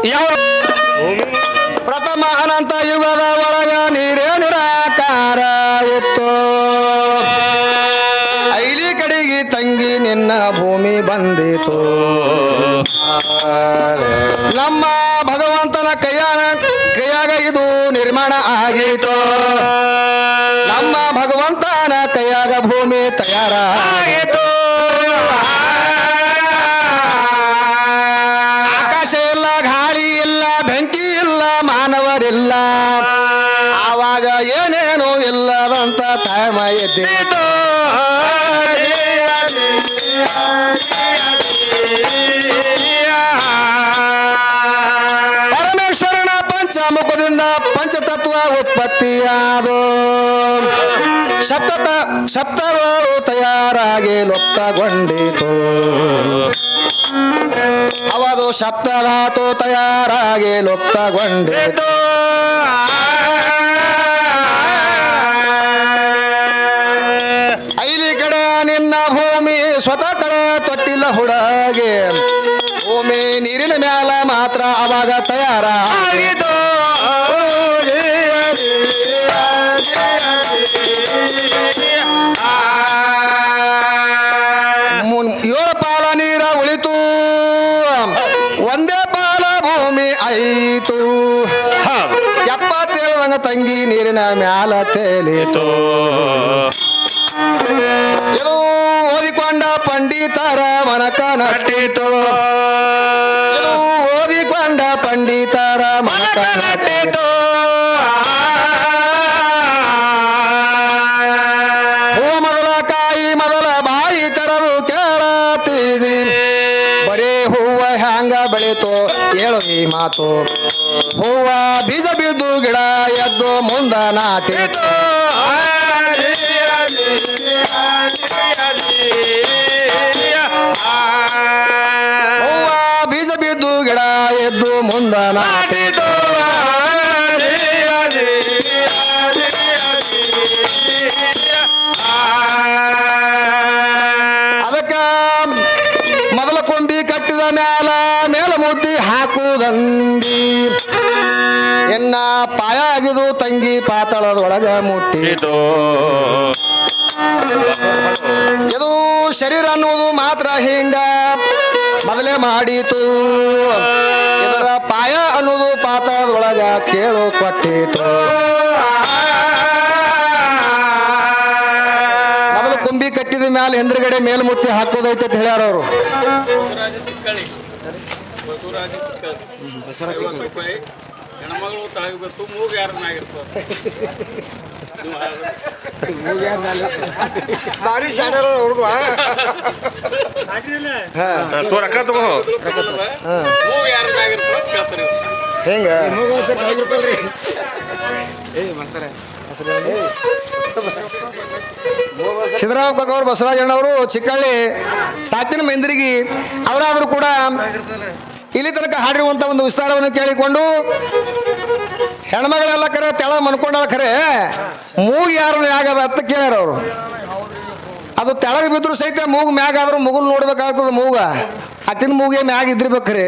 ಯಾವ ಪ್ರಥಮ ಅನಂತ ಯುಗದ ಒಳಗ ನೀರೇ ನಿರಾಕಾರ ಇತ್ತು. ಐಲಿ ಕಡೆಗೆ ತಂಗಿ ನಿನ್ನ ಭೂಮಿ ಬಂದಿತು. ನಮ್ಮ ಭಗವಂತನ ಕೈಯಾಗ ಇದು ನಿರ್ಮಾಣ ಆಗಿತ್ತು. ನಮ್ಮ ಭಗವಂತನ ಕೈಯಾಗ ಭೂಮಿ ತಯಾರಾಗಿತ್ತು. ಆಕಾಶ ಇಲ್ಲ, ಗಾಳಿ ಇಲ್ಲ, ಬೆಂಕಿ ಇಲ್ಲ, ಮಾನವರಿಲ್ಲ. ಆವಾಗ ಏನೇನು ಇಲ್ಲದಂತ ಟೈಮ ಎದ್ದಿತ್ತು. ಪರಮೇಶ್ವರನ ಪಂಚಮುಖದಿಂದ ಪಂಚತತ್ವ ಉತ್ಪತ್ತಿಯಾದು. ಸಪ್ತರು ತಯಾರಾಗಿ ಲುಪ್ತಗೊಂಡಿತು. ಅವದು ಸಪ್ತಧಾತು ತಯಾರಾಗಿ ಲುಪ್ತಗೊಂಡಿತು. ಐಲಿ ಕಡೆ ನಿನ್ನ ಭೂಮಿ ಸ್ವತಃ ಕಡೆ ತೊಟ್ಟಿಲ್ಲ ಹುಡುಗೆ. ಭೂಮಿ ನೀರಿನ ಮ್ಯಾಲ ಮಾತ್ರ ಅವಾಗ ತಯಾರಾಗಿತು. ಏಳು ಪಾಲ ನೀರ ಉಳಿತು, ಒಂದೇ ಪಾಲ ಭೂಮಿ ಆಯಿತು. 77 ರಂಗ ತಂಗಿ ನೀರಿನ ಮ್ಯಾಲ ತೇಲಿತು. ಇದು ಓದಿಕೊಂಡ ಪಂಡಿತರ ಮನಕ ನಟ್ಟಿತು. ಇದು ಓದಿಕೊಂಡ ಪಂಡಿತರ ಮನಕ ನಟ್ಟಿತು. ಹೂವ ಮೊದಲ ಕಾಯಿ ಮೊದಲ ಬಾಯಿ ತೆರದು ಕೇಳತ್ತೀವಿ. ಬರೀ ಹೂವ ಹ್ಯಾಂಗ ಬೆಳೀತು ಹೇಳು ಈ ಮಾತು. ಹೂವ ಬೀಜ ಬಿದ್ದು ಗಿಡ ಎದ್ದು ಮುಂದ ನಾಟಿತು. ಹೂವ ಬೀಜ ಬಿದ್ದು ಗಿಡ ಎದ್ದು ಮುಂದ ನಾಟಿತು. ಅದಕ್ಕ ಮೊದಲ ಕೊಂಬಿ ಕಟ್ಟಿದ ಮೇಲ ಮುದ್ದಿ ಹಾಕುವುದಂದಿ. ಎನ್ನ ಪಾಯ ಆಗಿದು ತಂಗಿ ಪಾತಾಳದೊಳಗ ಮುಟ್ಟಿತು. ಇದು ಶರೀರ ಅನ್ನುವುದು ಮಾತ್ರ ಹಿಂಗ ಮೊದಲೇ ಮಾಡಿತು. ಇದರ ಪಾಯ ಅನ್ನೋದು ಪಾತಾಳದೊಳಗ ಕೇಳು ಕೊಟ್ಟಿತು. ಮೊದಲು ಕೊಂಬಿ ಕಟ್ಟಿದ ಮ್ಯಾಲ ಹಿಂದ್ರಗಡೆ ಮೇಲ್ಮುಟ್ಟಿ ಹಾಕೋದೈತೆ ಅಂತ ಹೇಳ್ಯಾರ ಅವರು. ಹೆಣ್ಮಗಳು ತಾಗಿಬೇಕು, ಮೂಗು ಯಾರನ್ನಾಗಿರ್ತಾರೆ. ಭಾರಿ ಶಾಣರ ಹುಡುಗ. ರೊಕ್ಕ ತಗೋ. ಮೂಗು ಯಾರನ್ನಾಗಿರ್ತಾರೆ ಕೇಳ್ತಾರೆ. ಹೆಂಗ ಸಿದ್ದರಾಮ ಕಕ್ಕವರು ಬಸವರಾಜಣ್ಣವರು ಚಿಕ್ಕಳ್ಳಿ ಸಾಕಿನ ಮೆಂದರಿಗೆ ಅವರಾದರೂ ಕೂಡ ಇಲ್ಲಿ ತನಕ ಹಾಡಿರುವಂಥ ಒಂದು ವಿಸ್ತಾರವನ್ನು ಕೇಳಿಕೊಂಡು ಹೆಣ್ಮಗಳೆಲ್ಲ ಕರೆ ತೆಳ ಮನ್ಕೊಂಡಾಳ ಖರೆ ಮೂಗು ಯಾರು ಆಗದ ಅಂತ ಕೇಳ್ಯಾರ ಅವರು. ಅದು ತೆಳಗೆ ಬಿದ್ರು ಸಹಿತ ಮೂಗು ಮ್ಯಾಗ ಆದ್ರೂ ಮುಗುಲ್ ನೋಡ್ಬೇಕಾಗ್ತದ. ಮೂಗ ಆಕಿನ ಮೂಗೆ ಮ್ಯಾಗ ಇದ್ದಿರ್ಬೇಕ್ರಿ.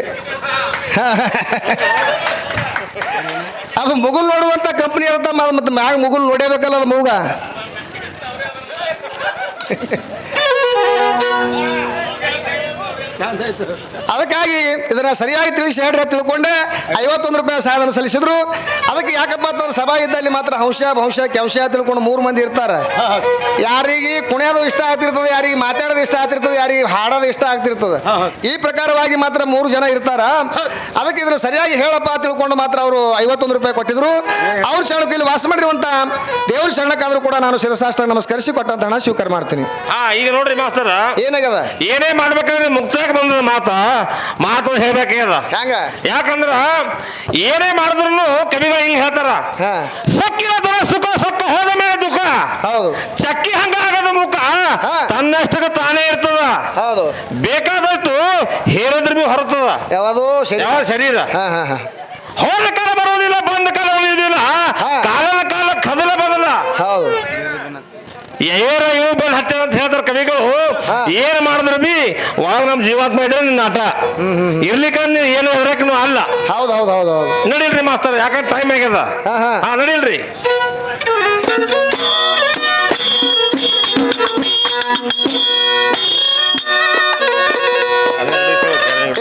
ಅದು ಮುಗುಲ್ ನೋಡುವಂತ ಕಂಪ್ನಿ ಇರುತ್ತ, ಮತ್ತೆ ಮ್ಯಾಗ ಮುಗುಲ್ ನೋಡೇಬೇಕಲ್ಲ ಅದು ಮೂಗ. ಅದಕ್ಕಾಗಿ ಇದನ್ನ ಸರಿಯಾಗಿ ತಿಳಿಸಿ ಹೇಳ್ರಿ ತಿಳ್ಕೊಂಡೆ 51 ರೂಪಾಯಿ ಸಾಧನ ಸಲ್ಲಿಸಿದ್ರು. ಅದಕ್ಕೆ ಯಾಕಪ್ಪ ಅಂತಂದ್ರೆ ಸಭಾ ಇದ್ದಲ್ಲಿ ಮಾತ್ರ ಹಂಶ ಕೆಂಶ ತಿಳ್ಕೊಂಡು 3 ಮಂದಿ ಇರ್ತಾರೆ. ಯಾರಿಗೆ ಕುಣಿಯೋದು ಇಷ್ಟ ಆಗ್ತಿರ್ತದೆ, ಯಾರಿಗೆ ಮಾತಾಡೋದು ಇಷ್ಟ ಆಗ್ತಿರ್ತದೆ, ಯಾರಿಗೆ ಹಾಡೋದು ಇಷ್ಟ ಆಗ್ತಿರ್ತದೆ. ಈ ಪ್ರಕಾರವಾಗಿ ಮಾತ್ರ 3 ಜನ ಇರ್ತಾರ. ಅದಕ್ಕೆ ಇದನ್ನ ಸರಿಯಾಗಿ ಹೇಳಪ್ಪ ತಿಳ್ಕೊಂಡು ಮಾತ್ರ ಅವರು 51 ರೂಪಾಯಿ ಕೊಟ್ಟಿದ್ರು. ಅವ್ರ ಚಳಕಲ್ಲಿ ವಾಸ ಮಾಡಿರುವಂತ ದೇವ್ರ ಶರಣಕ್ಕಾದ್ರೂ ಕೂಡ ನಾನು ಶಿರಸಾಷ್ಟ ನಮಸ್ಕರಿಸಿ ಕೊಟ್ಟಂತ ಹಣ ಸ್ವೀಕಾರ ಮಾಡ್ತೀನಿ. ಈಗ ನೋಡ್ರಿ ಮಾಸ್ತರ, ಏನಾಗದ ಏನೇ ಮಾಡ್ಬೇಕಂದ್ರೆ ಮುಕ್ತಾಗ ಬಂದ ಮಾತು ಹೇಳ್ಬೇಕಾಗ್ಯದ. ಹೆಂಗ? ಯಾಕಂದ್ರ ಏನೇ ಮಾಡಿದ್ರು ಕವಿಗಳು ಹಿಂಗ್ ಹೇಳ್ತಾರ, ಸಕ್ಕಿನ ತರ ಸುಖ ಹೋದ ಮೇಲೆ ದುಃಖ. ಹೌದು. ಚಕ್ಕಿ ಹಂಗ ಆಗದ ಮುಖ ತನ್ನಷ್ಟಕ್ಕೆ ತಾನೇ ಇರ್ತದ. ಹೌದು. ಬೇಕಾದಷ್ಟು ಹೇರಿದ್ರೆ ಬಿ ಹೊರತದ ಯಾವುದು ಶರೀರ. ಹೋದ ಕಾಲ ಬರುವುದಿಲ್ಲ, ಬಂದ ಕಾಲ ಉಳಿಯುವುದಿಲ್ಲ, ಕಾಲದ ಕಾಲ ಕದಲ ಬದಲ. ಹೌದು. ಏರ ಇವು ಬಂದು ಹತ್ತಿ ಅಂತ ಹೇಳ್ತಾರ ಕವಿಗಳು. ಏನ್ ಮಾಡಿದ್ರು ಬಿ ಒಳಗ ನಮ್ ಜೀವಾತ್ಮ ಇದ್ರೆ ನಿನ್ನ ಆಟ ಇರ್ಲಿಕ್ಕ ಏನು ಹೆದರಕ್ಕೂ ಅಲ್ಲ. ಹೌದು ನಡಿಲ್ರಿ ಮಾಸ್ತರ್, ಯಾಕಂದ್ರೆ ಟೈಮ್ ಆಗ್ಯದ. ಹಾ ನಡಿಲ್ರಿ.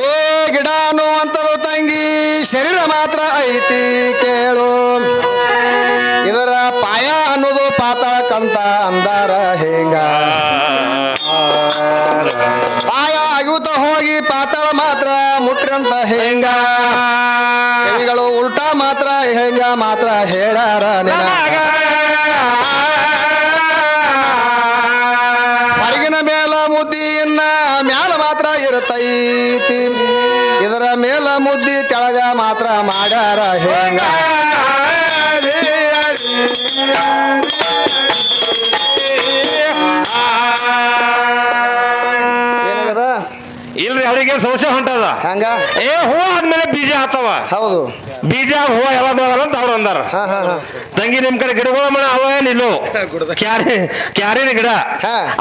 ಏ ಗಿಡ ಅನ್ನುವಂಥದ್ದು ತಂಗಿ ಶರೀರ ಮಾತ್ರ ಐತಿ ಕೇಳು, ಇದರ ಪಾಯ ಅನ್ನೋದು ಪಾತಾಳಕ್ಕಂತ ಅಂದಾರ ಹೇಂಗ. ಪಾಯ ಅಗುತ್ತ ಹೋಗಿ ಪಾತಾಳ ಮಾತ್ರ ಮುಟ್ರಂತ ಹೇಂಗ. ಕವಿಗಳು ಉಲ್ಟಾ ಮಾತ್ರ ಹೇಂಗ ಮಾತ್ರ ಹೇಳಾರ ಹೊರಗಿನ ಮೇಲ ಮುದ್ದಿಯನ್ನ ಮ್ಯಾಲ ಮಾತ್ರ ಇರುತ್ತೈತಿ, ಇದರ ಮೇಲ ಮುದ್ದಿ ತೆಳಗ ಮಾತ್ರ ಮಾಡ್ಯಾರ ಹೇಂಗ. ಏನಾಗದ ಇಲ್ರಿ ಅವರಿಗೆ ಸಂಶಯ ಹೊಂಟದ. ಹಂಗ ಏ ಹೂವ ಆದ್ಮೇಲೆ ಬೀಜ ಆತವ. ಹೌದು ಬೀಜ ಹೂವ ಯಾವಾಗ ಅಂತ ಅವ್ರು ಅಂದಾರ. ತಂಗಿ ನಿಮ್ ಕಡೆ ಗಿಡಗಳ ಮನೆ ಅವ ಏನಿಲ್ಲೋ ಕ್ಯಾರಿನ ಗಿಡ.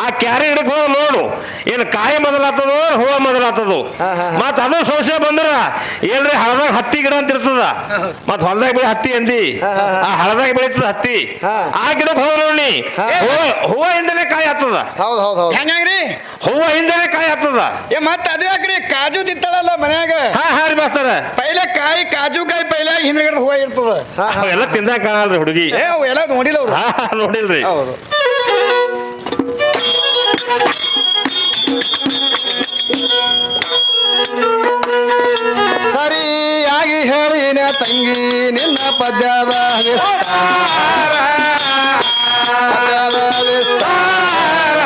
ಆ ಕ್ಯಾರಿ ಗಿಡಕ್ಕೆ ಹೋಗಿ ನೋಡು, ಏನ್ ಕಾಯಿ ಮೊದಲಾತದೋ ಹೂವ ಮೊದಲಾತದೋ. ಮತ್ ಅದು ಸಂಶಯ ಬಂದ್ರ ಏನ್ರಿ ಹಳದಾಗ ಹತ್ತಿ ಗಿಡ ಅಂತ ಇರ್ತದ, ಮತ್ ಹೊಲದಾಗ ಬೆಳೆ ಹತ್ತಿ ಅಂದಿ, ಆ ಹಳದಾಗ ಬೆಳೀತದ ಹತ್ತಿ. ಆ ಗಿಡಕ್ಕೆ ಹೋಗಿ ನೋಡಿ, ಹೂವ ಹಿಂದೆನೆ ಕಾಯಿ ಆಗ್ತದ. ಹೌದು ಹೆಂಗ್ರಿ ಹೂವ ಹಿಂದೆನೆ ಕಾಯಿ ಆಗ್ತದ. ಮತ್ ಅದೇ ಯಾಕ್ರಿ ಕಾಜು ತಿಂತಾಳಲ್ಲ ಮನ್ಯಾಗ. ಹಾ ರೀ ಮಾಸ್ತರ, ಪೈಲೆ ಕಾಯಿ ಕಾಜು ಕಾಯಿ ಪೈಲೆ ಹಿಂದ್ಗಡೆ ಹೂವ ಇರ್ತದ. ಅವೆಲ್ಲ ತಿಂದಾಗ ಕಾಣಲ್ರಿ ಹುಡುಗಿ. ಅವು ಎಲ್ಲ ನೋಡಿಲ್ಲ ಅವ್ರು. ನೋಡಿಲ್ರಿ. ಹೌದು. ಸರಿಯಾಗಿ ಹೇಳಿನ ತಂಗಿ ನಿನ್ನ ಪದ್ಯದ ವಿಸ್ತಾರ, ಪದ್ಯದ ವಿಸ್ತಾರ.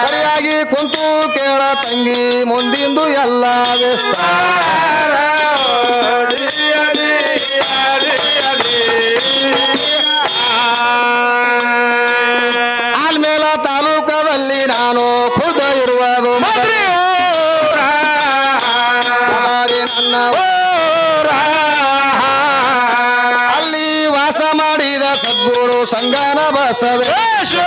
ಸರಿಯಾಗಿ ಕುಂತು ಕೇಳ ತಂಗಿ ಮುಂದಿಂದು ಎಲ್ಲ ವಿಸ್ತಾರ. ಆಲ್ಮೇಲ ತಾಲೂಕದಲ್ಲಿ ನಾನು ಖುದ ಇರುವುದು ನನ್ನ ಅಲ್ಲಿ ವಾಸ ಮಾಡಿದ ಸದ್ಗುರು ಸಂಗನ ಬಸವೇಶ್ವರ.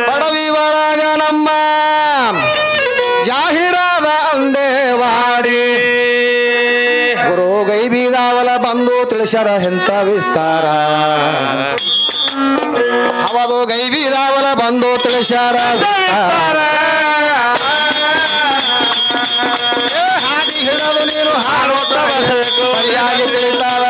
ಬಡವಿ ಒಳಗ ನಮ್ಮ ಜಾಹೀರಾದ ಅಂದೇವಾಡಿ ಗುರು ಗೈಬಿದಾವಲ ಬಂದು ತಿಳಿಸ್ಯಾರ ಎಂತ ವಿಸ್ತಾರ. ಅವದು ಗೈಬಿದಾವಲ ಬಂದು ತಿಳಿಸ್ಯಾರ ಹಾದಿ ಹಿಡದು ನೀನು ಹಾಡೋಟ ಸರಿಯಾಗಿ ತಿಳಿತಾರ.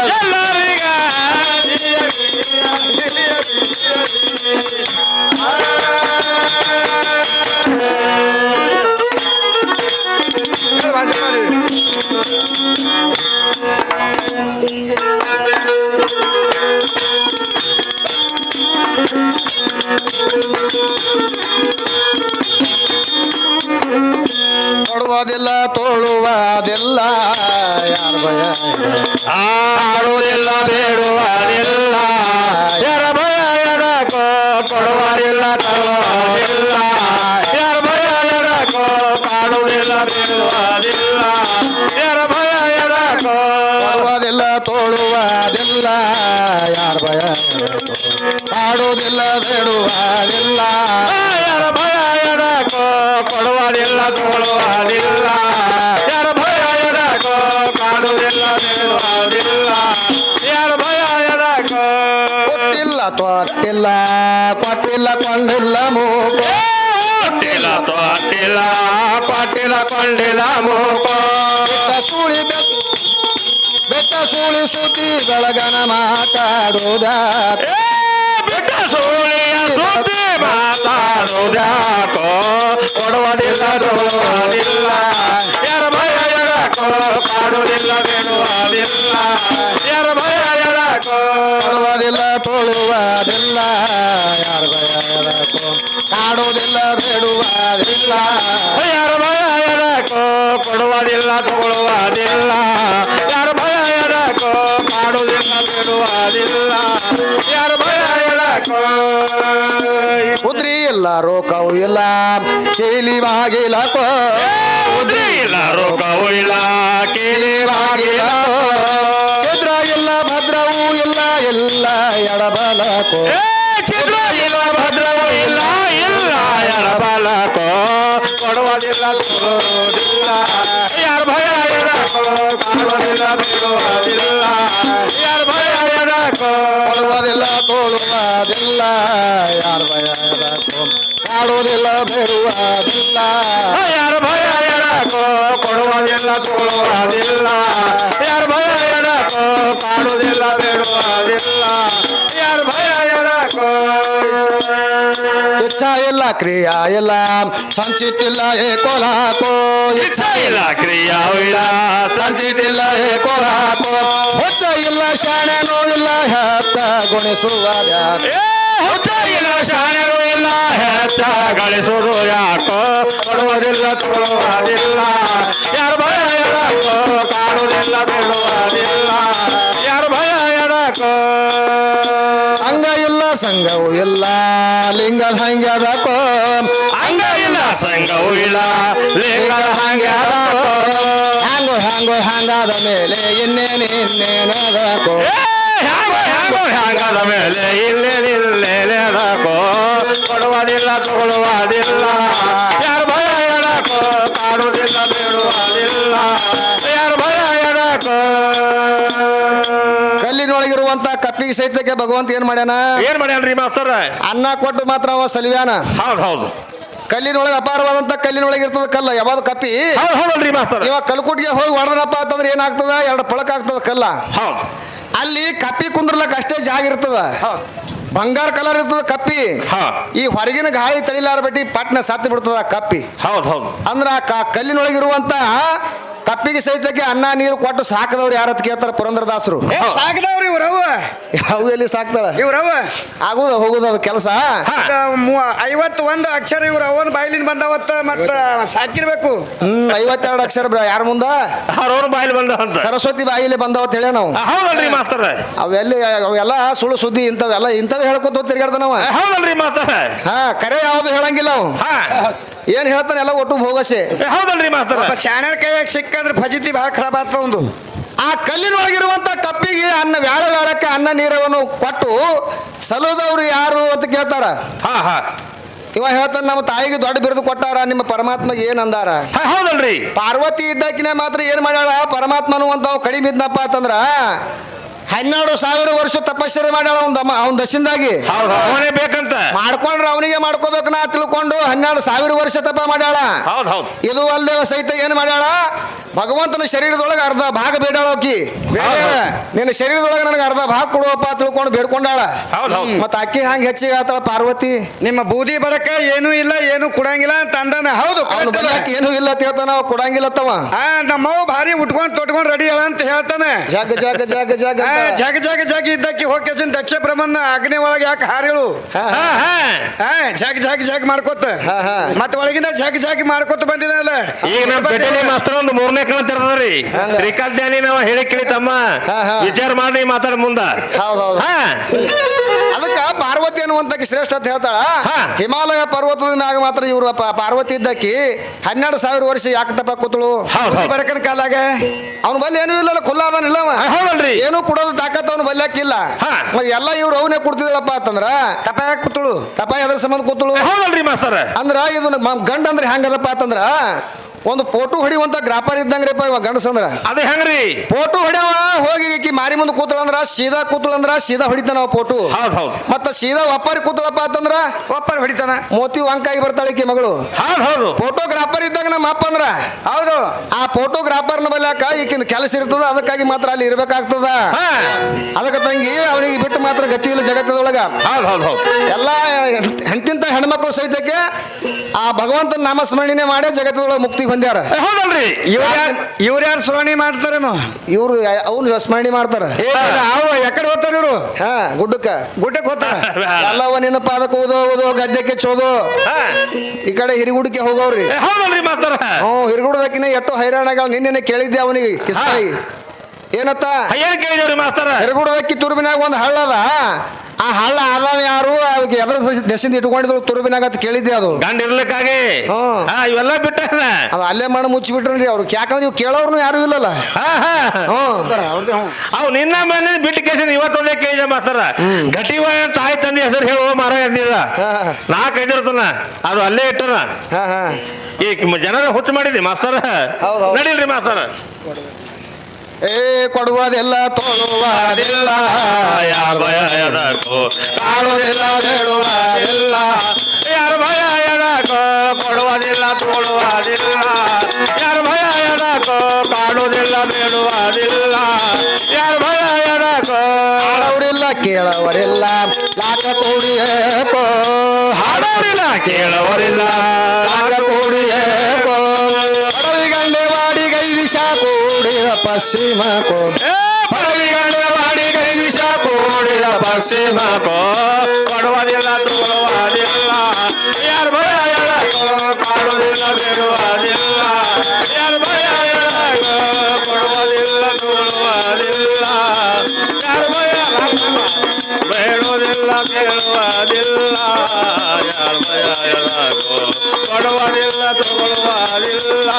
ಕೊಡುವುದಿಲ್ಲ ತೋಳುವುದಿಲ್ಲ ಯಾರ ಭಯ, ಆಡುವುದಿಲ್ಲ ಬೇಡುವುದಿಲ್ಲ ಯಾರ ಭಯ ಎಡಕೋ, ಕೊಡುವುದಿಲ್ಲ ತರುವುದಿಲ್ಲ ಯಾರ ಭಯ ಎಡಕೋ, ಕಾಡುವುದಿಲ್ಲ ಬೇಡುವುದಿಲ್ಲ ಯಾರ ಭಯ ಎಡಕೋ. ಕೊಡುವುದಿಲ್ಲ ತೋಳುವುದಿಲ್ಲ ಯಾರ ಭಯ, ಆಡುವುದಿಲ್ಲ ಬೇಡುವುದಿಲ್ಲ ಯಾರ ಭಯ ಎಡಕೋ, ಕೊಡುವುದಿಲ್ಲ ತೋಳುವುದಿಲ್ಲ ಯಾರ ಭಯ ಎಡಕೋ, ಕಾಡುವುದಿಲ್ಲ ಬೇಡುವುದಿಲ್ಲ ಯಾರ ಭಯ ಎಡಕೋ. ಕೊಟ್ಟಿಲ್ಲ ತೊಟ್ಟಿಲ್ಲ ಕೊಟ್ಟಿಲ್ಲ ಕೊಂಡಿಲ್ಲ ಮೂಕ, ಕೊಟ್ಟಿಲ್ಲ ತೊಟ್ಟಿಲ್ಲ ಕೊಟ್ಟಿಲ್ಲ ಕೊಂಡಿಲ್ಲ ಮೂಕ. ಸೂಳಿ ಬೆಟ್ಟ ಸೂಳಿ ಸುದ್ದಿ ಬೆಳಗನ ಮಾತಾಡುವುದ, ಬೆಟ್ಟ ಸೂಳಿಯ ಸುದ್ದಿ ಮಾತಾಡುವುದ್ಯಾಕೋ, ಕೊಡುವುದಿಲ್ಲ ತೋರುವುದಿಲ್ಲ ಯಾರ ಭಯ ಎಡಕೋ, ಕಾಡುವುದಿಲ್ಲ ಬೇಡುವುದಿಲ್ಲ ಯಾರ ಭಯ ಎಡಕೋ. ಕೊಡುವುದಿಲ್ಲ ತೋಳುವುದಿಲ್ಲ ಯಾರ ಭಯ ಎಡಕೋ, ಕಾಡುವುದಿಲ್ಲ ಬೇಡುವುದಿಲ್ಲ ಯಾರ ಭಯ ಎಡಕೋ, ಕೊಡುವುದಿಲ್ಲ ತಗೊಳ್ಳುವುದಿಲ್ಲ ಯಾರ ಭಯ ಎಡಕೋ, ಕಾಡುವುದಿಲ್ಲ ಬೇಡುವುದಿಲ್ಲ ಯಾರ ಭಯ ಎಡಕೋ. ಕುದ್ರಿ ಇಲ್ಲ ರೋಕವು ಇಲ್ಲ ಕೇಲಿ ಬಾಗಿಲಕೋ, ಉದ್ರಿ ಇಲ್ಲ ರೋಗವೂ ಇಲ್ಲ ಕೇಳಿ ಬಾಗಿಲ ಛಿದ್ರ ಇಲ್ಲ ಭದ್ರವೂ ಇಲ್ಲ ಎಲ್ಲ ಎಡಬಲಕೋ ಚಿತ್ರ ಇಲ್ಲ ಭದ್ರವೂ ಇಲ್ಲ ಇಲ್ಲ ಎಡಬಲಕೋ ಕೊಡುವುದಿಲ್ಲ ಕೊಡುವುದಿಲ್ಲ ಯಾರ ಭಯ ಎಡಕೋ ಕಾಣುವುದಿಲ್ಲ ಬಿಡುವುದಿಲ್ಲ ಯಾರ ಭಯ ಎಡಕೋ ಕೊಡುವುದಿಲ್ಲ ತೋಳುವುದಿಲ್ಲ ಯಾರ ಭಯ ಎಡಕೋ ಕಾಡುವುದಿಲ್ಲ ಬೇಡುವುದಿಲ್ಲ ಯಾರ ಭಯ ಎಡಕೋ ಕೊಡುವುದಿಲ್ಲ ಕೊಡುವುದಿಲ್ಲ ಯಾರ ಭಯ ಎಡಕೋ ಕಾಡುವುದಿಲ್ಲ ಬಿಡುವುದಿಲ್ಲ ಯಾರ ಭಯ ಎಡಕೋ ಇಚ್ಛಾ ಇಲ್ಲ ಕ್ರಿಯಾ ಇಲ್ಲ ಸಂಚಿತಿಲ್ಲ ಏಕೋಲಾಕೋ ಇಚ್ಛೆ ಇಲ್ಲ ಕ್ರಿಯಾವು ಇಲ್ಲ ಸಂಚಿತಿಲ್ಲ ಏಕೋಲಾಕೋ ಹೊಚ್ಚ ಇಲ್ಲ ಶಾಣೆನೂ ಇಲ್ಲ ಹೆತ್ತ ಗುಣಿಸುವ ಹುಚ್ಚ ಇಲ್ಲ ಶಾಣೆಗೂ ಇಲ್ಲ ಹೆಚ್ಚ ಗಳಿಸುವುದು ಯಾಕೋ ಕೊಡುವುದಿಲ್ಲ ಕೊಡುವುದಿಲ್ಲ ಯಾರ ಭಯ ಎಡಕೋ ಕಾಡುವುದಿಲ್ಲ ಬಿಡುವುದಿಲ್ಲ ಯಾರ ಭಯ ಎಡಕೋ ಅಂಗ ಇಲ್ಲ ಸಂಘವು ಇಲ್ಲ ಲಿಂಗದ ಹಂಗೆ ಅದಕೋ ಅಂಗ ಇಲ್ಲ ಸಂಘವೂ ಇಲ್ಲ ಲಿಂಗದ ಹಂಗೆ ಅದಕೋ ಹ್ಯಾಂಗಾದ ಮೇಲೆ ಇನ್ನೇನದಕೋ ಹ್ಯಾಂಗದ ಮೇಲೆ ಇಲ್ಲೇದಕೋ ಕೊಡುವುದಿಲ್ಲ ತಗೊಳ್ಳುವುದಿಲ್ಲ ಯಾರ ಭಯ ಎಡಕೋ ಕಾಡುವುದಿಲ್ಲ ಬಿಡುವುದಿಲ್ಲ ಯಾರ ಭಯ ಎಡಕೋ ಕಲ್ಲಿನೊಳಗಿರುವಂತ ಕಪ್ಪಿಗೆ ಸಹಿತಕ್ಕೆ ಭಗವಂತ ಏನ್ ಮಾಡ್ಯಾನ ಏನ್ ಮಾಡ್ಯಾನ್ರಿ ಮಾಸ್ತರ ಅನ್ನ ಕೊಟ್ಟು ಮಾತ್ರ ಅವ ಸಲಿವ್ಯಾನ ಹೌದು ಹೌದು ಕಲ್ಲಿನೊಳಗೆ ಅಪಾರವಾದಂತ ಕಲ್ಲಿನೊಳಗೆ ಇರ್ತದ ಕಲ್ಲ ಯಾವ್ದು ಕಪ್ಪಿ ಹೌದು ಹೌದಲ್ರಿ ಮಾಸ್ತರ ಇವಾಗ ಕಲ್ಕುಟ್ಟಿಗೆ ಹೋಗಿ ಹೊಡೆದನಪ್ಪ ಅಂತಂದ್ರೆ ಏನಾಗ್ತದ ಎರಡು ಪಳಕ ಆಗ್ತದ ಕಲ್ಲ ಹೌದು ಅಲ್ಲಿ ಕಪ್ಪಿ ಕುಂದ್ರಲಕ್ಕ ಅಷ್ಟೇ ಜಾಗ ಇರ್ತದ ಬಂಗಾರ ಕಲರ್ ಇರ್ತದ ಕಪ್ಪಿ ಹಾ ಈ ಹೊರಗಿನ ಗಾಳಿ ತಳಿಲಾರ ಬಿಟ್ಟು ಪಟ್ನ ಸತ್ತು ಬಿಡ್ತದ ಕಪ್ಪಿ ಹೌದು ಹೌದು ಅಂದ್ರ ಕಲ್ಲಿನೊಳಗಿರುವಂತ ಕಪ್ಪಿಗೆ ಸಹಿತಕ್ಕೆ ಅನ್ನ ನೀರು ಕೊಟ್ಟು ಸಾಕದವ್ರು ಯಾರತ್ ಕೇಳ್ತಾರ ಪುರಂದರದಾಸರು ಸಾಕದವ್ರಿ ಇವ್ರವ ಅವು ಎಲ್ಲಿ ಸಾಕ್ತಾಳ ಇವ್ರವ ಆಗುದ ಹೋಗುದ ಅದು ಕೆಲಸ 51 ಅಕ್ಷರ ಇವ್ರ ಅವನ್ ಬಾಯ್ಲಿಂದ ಬಂದವತ್ತ ಮತ್ತ ಸಾಕಿರ್ಬೇಕು 52 ಅಕ್ಷರ ಯಾರ ಮುಂದ ಅವ್ರವ್ರ ಬಾಯಲ್ಲಿ ಬಂದ ಅಂತ ಸರಸ್ವತಿ ಬಾಯಿಲೆ ಬಂದವತ್ ಹೇಳ ನಾವು ಹೌದಲ್ರಿ ಮಾಸ್ತರ ಅವೆಲ್ಲ ಸುಳ್ಳು ಸುದ್ದಿ ಇಂಥವೇ ಹೇಳ್ಕೊತ ತಿರ್ಗಾಡ್ದ ನಾವು ಹೌದಲ್ರಿ ಮಾಸ್ತರ ಹಾ ಕರೆ ಯಾವ್ದು ಹೇಳಂಗಿಲ್ಲ ಅವ್ ಹಾ ಏನ್ ಹೇಳ್ತಾನೆ ಎಲ್ಲ ಒಟ್ಟು ಭೋಗಸೆ ಹೌದಲ್ರಿ ಮಾಸ್ತರ ಶಾಣ್ಯರ ಕೈಯಾಗ ಸಿಕ್ಕಂದ್ರೆ ಫಜಿತಿ ಭಾಳ ಖರಾಬ್ ಆಗ್ತದ ಒಂದು ಆ ಕಲ್ಲಿನೊಳಗಿರುವಂತ ಕಪ್ಪಿಗೆ ಅನ್ನ ವ್ಯಾಳಕ್ಕೆ ಅನ್ನ ನೀರವನ್ನು ಕೊಟ್ಟು ಸಲುದವ್ರು ಯಾರು ಅಂತ ಕೇಳ್ತಾರ ಹಾ ಹಾ ಇವ ಹೇಳ್ತಾನ ನಮ್ಮ ತಾಯಿಗೆ ದೊಡ್ಡ ಬಿರುದು ಕೊಟ್ಟಾರ ನಿಮ್ಮ ಪರಮಾತ್ಮಗೆ ಏನ್ ಅಂದಾರ ಹೌದಲ್ರಿ ಪಾರ್ವತಿ ಇದ್ದಕ್ಕಿನ ಮಾತ್ರ ಏನ್ ಮಾಡ್ಯಾಳ ಪರಮಾತ್ಮನು ಅಂತ ಅವ್ ಕಡಿಮೆ ಇದ್ನಪ್ಪ ಅಂತಂದ್ರ 12,000 ವರ್ಷ ತಪಸ್ಸರೆ ಮಾಡ್ಯಾಳ ಅವನ ದಶಿಂದಾಗಿ ಅವನೇ ಬೇಕಂತ ಮಾಡ್ಕೊಂಡ್ರೆ ಅವನಿಗೆ ಮಾಡ್ಕೋಬೇಕು ನಾ ತಿಳ್ಕೊಂಡು 12,000 ವರ್ಷ ತಪ ಮಾಡ್ಯಾಳ ಹೌದು ಹೌದು ಇದು ಅಲ್ಲದೆ ಸಹಿತ ಏನ್ ಮಾಡ್ಯಾಳ ಭಗವಂತನ ಶರೀರದೊಳಗೆ ಅರ್ಧ ಭಾಗ ಬೇಡಾಳಕಿ ನಿನ್ನ ಶರೀರದೊಳಗೆ ನನಗೆ ಅರ್ಧ ಭಾಗ ಕೊಡುವಪ್ಪ ತಿಳ್ಕೊಂಡು ಬೇಡ್ಕೊಂಡಾಳ ಮತ್ತ ಅಕ್ಕಿ ಹಂಗ ಹೆಚ್ಚಿಗೆ ಆತಾಳ ಪಾರ್ವತಿ ನಿಮ್ಮ ಬೂದಿ ಬರಕ ಏನೂ ಇಲ್ಲ ಏನು ಕೊಡಂಗಿಲ್ಲ ಅಂತ ಅಂದಾನ ಹೌದು ಅವನು ಬಲ್ಯಾಕ ಏನು ಇಲ್ಲ ಅಂತ ಹೇಳ್ತಾನ ಅವ ಕೊಡಂಗಿಲ್ಲತ್ತವ ನಮ್ಮವ್ ಭಾರಿ ಉಟ್ಕೊಂಡ್ ತೊಟ್ಕೊಂಡ್ ರೆಡಿ ಹೇಳ ಅಂತ ಹೇಳ್ತಾನೆ ಜಾಗ ಜಾಗ ಜಾಗ ಜಾಗ ಜಾಗ ಜಾಗ ಜಾಗ ಇದ್ದಕ್ಕಿ ಹೋಗಿ ದಕ್ಷ ಬ್ರಹ್ಮನ ಅಗ್ನಿ ಒಳಗೆ ಯಾಕೆ ಹಾರೇಳು ಜಾಗ ಜಾಗ ಜಾಗ ಮಾಡ್ಕೋತ ಮತ್ತ ಒಳಗಿಂದ ಜಾಗ ಜಾಗ ಮಾಡ್ಕೋತ ಬಂದಿದಲ್ಲ ಈಗ ನಮ್ಮ ಪೆಟೇಲಿ ಮಾಸ್ತರ ಒಂದು 3ನೇ ಕಣ ತೆರದ್ರಿ ಶ್ರೀಕಾಂತ್ ಧ್ಯಾನಿ ನಾವ ಹೇಳಿ ಕೇಳಿ ತಮ್ಮ ವಿಚಾರ ಮಾಡಿ ಮಾತಾಡ ಮುಂದ ಹೌದೌದು ಅದಕ್ಕ ಪಾರ್ವತಿ ಅನ್ನುವಂತ ಶ್ರೇಷ್ಠ ಅಂತ ಹೇಳ್ತಾಳ ಹಿಮಾಲಯ ಪರ್ವತದ ಮ್ಯಾಗ ಮಾತ್ರ ಇವ್ರು ಪಾರ್ವತಿ ಇದ್ದಕ್ಕಿ 12,000 ವರ್ಷ ಯಾಕೆ ತಪ್ಪ ಕೂತಳು ಬರಕನ ಕಾಲಾಗ ಅವ್ನ ಬಲ್ಲಿ ಏನೂ ಇಲ್ಲ ಖುಲ್ಲಾದನಿಲ್ಲ ಹೌದಲ್ರಿ ಏನು ಕೊಡೋದು ತಾಕತ್ ಅವ್ನು ಬಲ್ಯಾಕಿಲ್ಲ ಎಲ್ಲ ಇವ್ರು ಅವನೇ ಕೊಡ್ತಿದ್ರಪ್ಪ ಅಂತಂದ್ರ ತಪ ಯಾಕೆ ಕೂತಳು ತಪ ಎದ್ರ ಸಂಬಂಧ ಕೂತಳು ಹೌದಲ್ರಿ ಮಾಸ್ತರ ಅಂದ್ರ ಇದು ಗಂಡ ಅಂದ್ರೆ ಹೆಂಗದಪ್ಪ ಅಂತಂದ್ರ ಒಂದು ಫೋಟೋ ಹೊಡಿಯುವಂತ ಗ್ರಾಪರ್ ಇದ್ದಂಗ್ರಿಪ್ಪ ಇವ ಗಂಡಸಂದ್ರ ಅದೇ ಹೆಂಗ್ರಿ ಫೋಟೋ ಹೊಡ್ಯಾವ ಹೋಗಿ ಈಕಿ ಮಾರಿ ಮುಂದೆ ಕೂತಳಂದ್ರ ಸೀದಾ ಹೊಡಿತಾನ ಅವ ಫೋಟೋ ಮತ್ತ ಸೀದಾ ಒಪ್ಪರಿ ಕೂತಳಪ್ಪ ಅಂತಂದ್ರ ಒಪ್ಪರ್ ಹೊಡಿತಾನ ಮೋತಿ ವಂಕಾಗಿ ಬರ್ತಾಳೆ ಈಕಿ ಮಗಳು ಹೌದು ಫೋಟೋಗ್ರಾಫರ್ ಇದ್ದಾಗ ನಮ್ಮ ಅಪ್ಪ ಅಂದ್ರ ಹೌದು ಆ ಫೋಟೋಗ್ರಾಫರ್ನ ಬಲ್ಯಾಕ ಈಕಿನ ಕೆಲಸ ಇರ್ತದ ಅದಕ್ಕಾಗಿ ಮಾತ್ರ ಅಲ್ಲಿ ಇರ್ಬೇಕಾಗ್ತದ ಅದಕ್ಕೆ ತಂಗಿ ಅವನಿಗೆ ಬಿಟ್ಟು ಮಾತ್ರ ಗತಿ ಇಲ್ಲ ಜಗತ್ತದೊಳಗ ಎಲ್ಲ ಹೆಂತಿಂತ ಹೆಣ್ಮಕ್ಳು ಸಹಿತಕ್ಕೆ ಆ ಭಗವಂತನ ನಾಮಸ್ಮರಣೆ ಮಾಡೇ ಜಗತ್ತದೊಳಗೆ ಮುಕ್ತಿ ಬಂದ್ಯಾರ ಹೌದಲ್ರಿ ಇವ್ರು ಯಾರು ಸ್ಮರಣೆ ಮಾಡ್ತಾರೇನು ಇವ್ರು ಅವ್ನು ಸ್ಮರಣೆ ಮಾಡ್ತಾರ ಎಕಡೆ ಹೋಗ್ತಾರ ಇವ್ರು ಗುಡ್ಡಕ್ಕೆ ಹೋಗ್ತಾರ ಎಲ್ಲವ ನಿನ್ನ ಪಾದಕ್ಕೆ ಓದೋ ಗದ್ದೆಕ್ಕೆ ಚೋದು ಈ ಕಡೆ ಹಿರಿಗುಡಕ್ಕೆ ಹೋಗೋವ್ರಿ ಹೌದಲ್ರಿ ಮಾಸ್ತರ ಹಿರಿಗುಡದಕ್ಕಿನ ಎಷ್ಟೋ ಹೈರಾಣಗಳು ನಿನ್ನೆ ಕೇಳಿದ್ದೆ ಅವನಿಗೆ ಕಿಸ್ತಾಯಿ ಏನತ್ತ ಏನ್ ಕೇಳಿದವ್ರಿ ಮಾಸ್ತರ ಹಿರಿಗುಡದಕ್ಕಿ ತುರ್ಬಿನಾಗ ಒಂದು ಹಳ್ಳದ ಆ ಹಳ್ಳ ಆದವ ಯಾರು ಅವ್ರಿಗೆ ಎದ್ರ ದೇಶದಿಂದ ಇಟ್ಕೊಂಡಿದ್ರು ತುರುಬಿನಾಗ ಅಂತ ಕೇಳಿದ್ದೆ ಅದು ಗಂಡ ಇರ್ಲಿಕ್ಕಾಗಿ ಹ್ಮ್. ಇವೆಲ್ಲ ಬಿಟ್ಟ ಅದು ಅಲ್ಲೇ ಮಣ್ಣು ಮುಚ್ಚಿಬಿಟ್ರಿ ಅವ್ರು ಯಾಕಂದ್ರೆ ಇವ್ ಕೇಳೋರ್ನು ಯಾರು ಇಲ್ಲಲ್ಲ ಅವ್ ನಿನ್ನ ಮನೆ ಬಿಟ್ಟು ಕೇಸಿನ ಇವತ್ತೊಂದೇ ಕೇಳಿದೆ ಮಾಸ್ತರ ಗಟಿವ ತಾಯಿ ತಂದೆ ಹೆಸರು ಹೇಳುವ ಮರ ಎಂದಿದ ನಾ ಕೈದಿರ್ತನ ಅದು ಅಲ್ಲೇ ಇಟ್ಟನ ಈ ಜನರ ಹುಚ್ಚು ಮಾಡಿದ್ರಿ ಮಾಸ್ತರ ಹೌದು. ನಡೀಲ್ರಿ ಮಾಸ್ತರ ಏ ಕೊಡುವುದೆಲ್ಲ ತೋಳುವುದಿಲ್ಲ ಯಾರ ಭಯ ಎದಕ್ಕೋ ಕಾಡುವುದಿಲ್ಲ ಬೇಡುವುದಿಲ್ಲ ಯಾರ ಭಯ ಎದಕ್ಕೋ ಕೊಡುವುದಿಲ್ಲ ತೋಳುವುದಿಲ್ಲ ಯಾರ ಭಯ ಎದಕ್ಕೋ ಕಾಡುವುದಿಲ್ಲ ಬೇಡುವುದಿಲ್ಲ ಯಾರ ಭಯ ಎದಕ್ಕೋ ಹಾಡೋರಿಲ್ಲ ಕೇಳೋರಿಲ್ಲ ಲಾಕ ಕೂಡಿಯೇಕೋ ಹಾಡೋರಿಲ್ಲ ಕೇಳೋರಿಲ್ಲ ಲಾಕ ಕೂಡಿಯೇಕೋ ಅಡವಿಗಂಡೆ ವಾಡಿ ಗೈ ವಿಷ ಕೂಡಿದ ಪಶ್ಚಿಮಕೋ ಪಡವಿಗಂಡ ಮಾಡಿ ಕೈ ವಿಷ ಕೂಡಿದ ಪಶ್ಚಿಮಕೋ ಕೊಡುವುದಿಲ್ಲ ತೋಳುವುದಿಲ್ಲ ಯಾರ ಭಯ ಎದಕ್ಕೋ ಕಾಡುವುದಿಲ್ಲ ಬೇಡುವುದಿಲ್ಲ ಯಾರ ಭಯ ಎದಕ್ಕೋ ಕೊಡುವುದಿಲ್ಲ ತೋಳುವುದಿಲ್ಲ ಯಾರ ಭಯ ಬೇಡುವುದಿಲ್ಲ ಕೇಳುವುದಿಲ್ಲ ಯಾರ ಭಯ ಎದಕ್ಕೋ ಕೊಡುವುದಿಲ್ಲ ತಗೊಳ್ಳುವುದಿಲ್ಲ